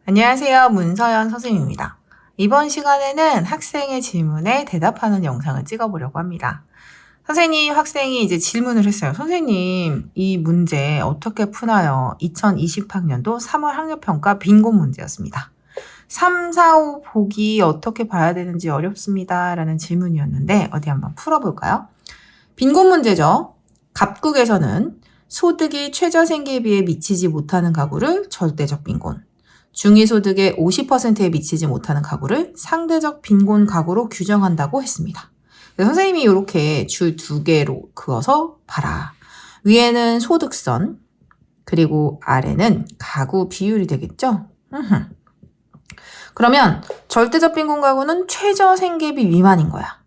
안녕하세요. 문서연 선생님입니다. 이번 시간에는 학생의 질문에 대답하는 영상을 찍어보려고 합니다. 선생님, 학생이 이제 질문을 했어요. 선생님, 이 문제 어떻게 푸나요? 2020학년도 3월 학력평가 빈곤 문제였습니다. 3, 4, 5 보기 어떻게 봐야 되는지 어렵습니다. 라는 질문이었는데 어디 한번 풀어볼까요? 빈곤 문제죠. 갑국에서는 소득이 최저생계비에 미치지 못하는 가구를 절대적 빈곤, 중위소득의 50%에 미치지 못하는 가구를 상대적 빈곤 가구로 규정한다고 했습니다. 선생님이 이렇게 줄 2개로 그어서 봐라. 위에는 소득선, 그리고 아래는 가구 비율이 되겠죠? 그러면 절대적 빈곤 가구는 최저생계비 미만인 거야.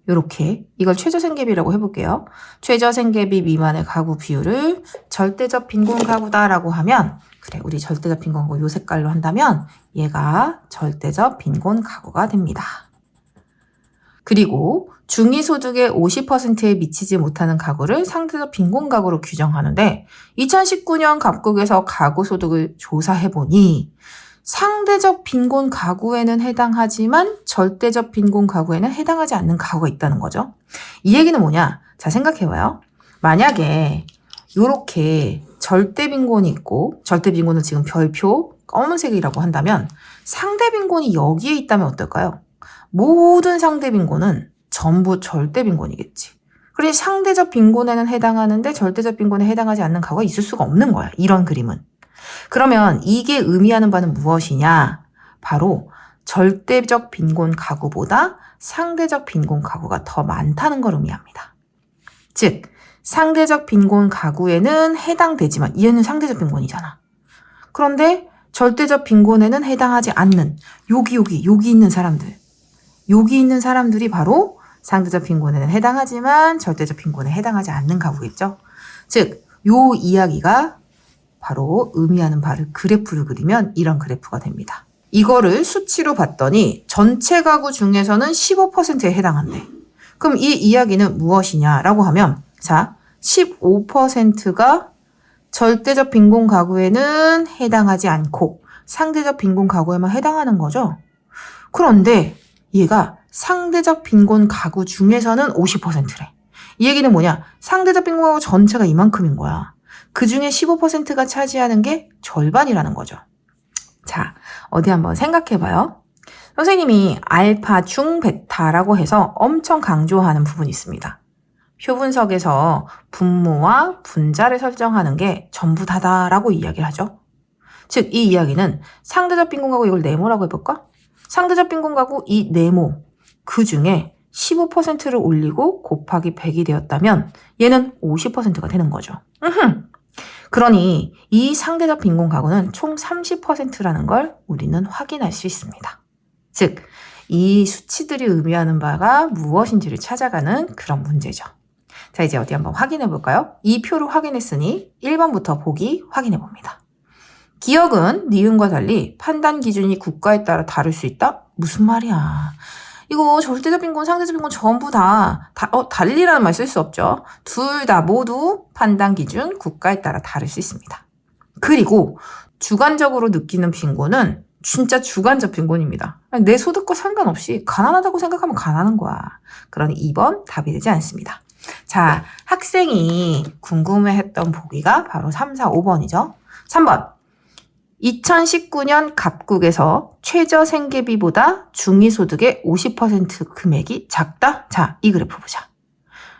요렇게 이걸 최저생계비라고 해볼게요. 최저생계비 미만의 가구 비율을 절대적 빈곤 가구다라고 하면 그래, 우리 절대적 빈곤 가구 요 색깔로 한다면 얘가 절대적 빈곤 가구가 됩니다. 그리고 중위소득의 50%에 미치지 못하는 가구를 상대적 빈곤 가구로 규정하는데 2019년 갑국에서 가구 소득을 조사해보니 상대적 빈곤 가구에는 해당하지만 절대적 빈곤 가구에는 해당하지 않는 가구가 있다는 거죠. 이 얘기는 뭐냐? 자, 생각해봐요. 만약에 요렇게 절대 빈곤이 있고 절대 빈곤은 지금 별표 검은색이라고 한다면 상대 빈곤이 여기에 있다면 어떨까요? 모든 상대 빈곤은 전부 절대 빈곤이겠지. 그러니 상대적 빈곤에는 해당하는데 절대적 빈곤에 해당하지 않는 가구가 있을 수가 없는 거야. 이런 그림은. 그러면 이게 의미하는 바는 무엇이냐? 바로 절대적 빈곤 가구보다 상대적 빈곤 가구가 더 많다는 걸 의미합니다. 즉, 상대적 빈곤 가구에는 해당되지만 얘는 상대적 빈곤이잖아. 그런데 절대적 빈곤에는 해당하지 않는 여기 있는 사람들. 여기 있는 사람들이 바로 상대적 빈곤에는 해당하지만 절대적 빈곤에 해당하지 않는 가구겠죠. 즉, 요 이야기가 바로 의미하는 바를 그래프를 그리면 이런 그래프가 됩니다. 이거를 수치로 봤더니 전체 가구 중에서는 15%에 해당한대. 그럼 이 이야기는 무엇이냐라고 하면 자, 15%가 절대적 빈곤 가구에는 해당하지 않고 상대적 빈곤 가구에만 해당하는 거죠. 그런데 얘가 상대적 빈곤 가구 중에서는 50%래. 이 얘기는 뭐냐? 상대적 빈곤 가구 전체가 이만큼인 거야. 그 중에 15%가 차지하는 게 절반이라는 거죠. 자, 어디 한번 생각해봐요. 선생님이 알파 중 베타라고 해서 엄청 강조하는 부분이 있습니다. 표분석에서 분모와 분자를 설정하는 게 전부 다다라고 이야기를 하죠. 즉, 이 이야기는 상대적 빈곤 가구 이걸 네모라고 해볼까? 상대적 빈곤 가구 이 네모 그 중에 15%를 올리고 곱하기 100이 되었다면 얘는 50%가 되는 거죠. 그러니 이 상대적 빈곤 가구는 총 30%라는 걸 우리는 확인할 수 있습니다. 즉, 이 수치들이 의미하는 바가 무엇인지를 찾아가는 그런 문제죠. 자, 이제 어디 한번 확인해 볼까요? 이 표로 확인했으니 1번부터 보기 확인해 봅니다. 기억은 니은과 달리 판단 기준이 국가에 따라 다를 수 있다? 무슨 말이야? 이거 절대적 빈곤, 상대적 빈곤 전부 달리라는 말 쓸 수 없죠. 둘 다 모두 판단 기준 국가에 따라 다를 수 있습니다. 그리고 주관적으로 느끼는 빈곤은 진짜 주관적 빈곤입니다. 내 소득과 상관없이 가난하다고 생각하면 가난한 거야. 그러니 2번 답이 되지 않습니다. 자, 학생이 궁금해했던 보기가 바로 3, 4, 5번이죠. 3번. 2019년 갑국에서 최저생계비보다 중위소득의 50% 금액이 작다? 자, 이 그래프 보자.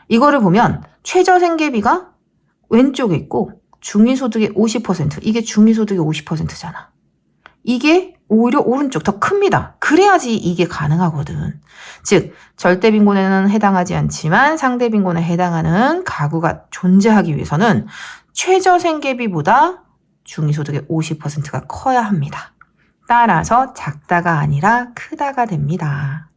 이거를 보면 최저생계비가 왼쪽에 있고 중위소득의 50%, 이게 중위소득의 50%잖아. 이게 오히려 오른쪽 더 큽니다. 그래야지 이게 가능하거든. 즉, 절대빈곤에는 해당하지 않지만 상대빈곤에 해당하는 가구가 존재하기 위해서는 최저생계비보다 중위소득의 50%가 커야 합니다. 따라서 작다가 아니라 크다가 됩니다.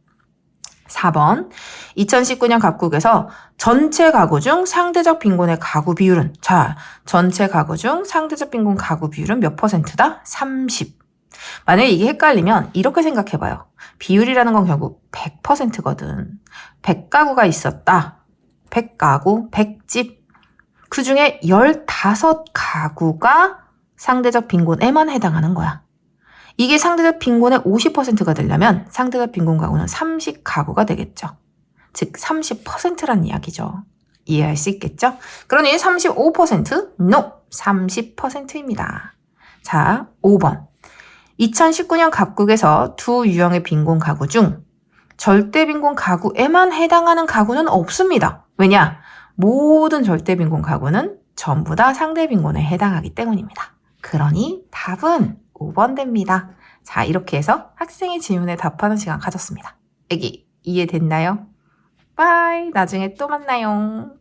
4번, 2019년 갑국에서 전체 가구 중 상대적 빈곤의 가구 비율은 자, 전체 가구 중 상대적 빈곤 가구 비율은 몇 %다? 30. 만약에 이게 헷갈리면 이렇게 생각해봐요. 비율이라는 건 결국 100%거든. 100가구가 있었다. 100가구, 100집. 그 중에 15가구가 상대적 빈곤에만 해당하는 거야. 이게 상대적 빈곤의 50%가 되려면 상대적 빈곤 가구는 30가구가 되겠죠. 즉 30%란 이야기죠. 이해할 수 있겠죠? 그러니 35% no 30%입니다. 자, 5번. 2019년 각국에서 두 유형의 빈곤 가구 중 절대 빈곤 가구에만 해당하는 가구는 없습니다. 왜냐? 모든 절대 빈곤 가구는 전부 다 상대 빈곤에 해당하기 때문입니다. 그러니 답은 5번 됩니다. 자, 이렇게 해서 학생의 질문에 답하는 시간 가졌습니다. 애기 이해됐나요? 빠이. 나중에 또 만나요.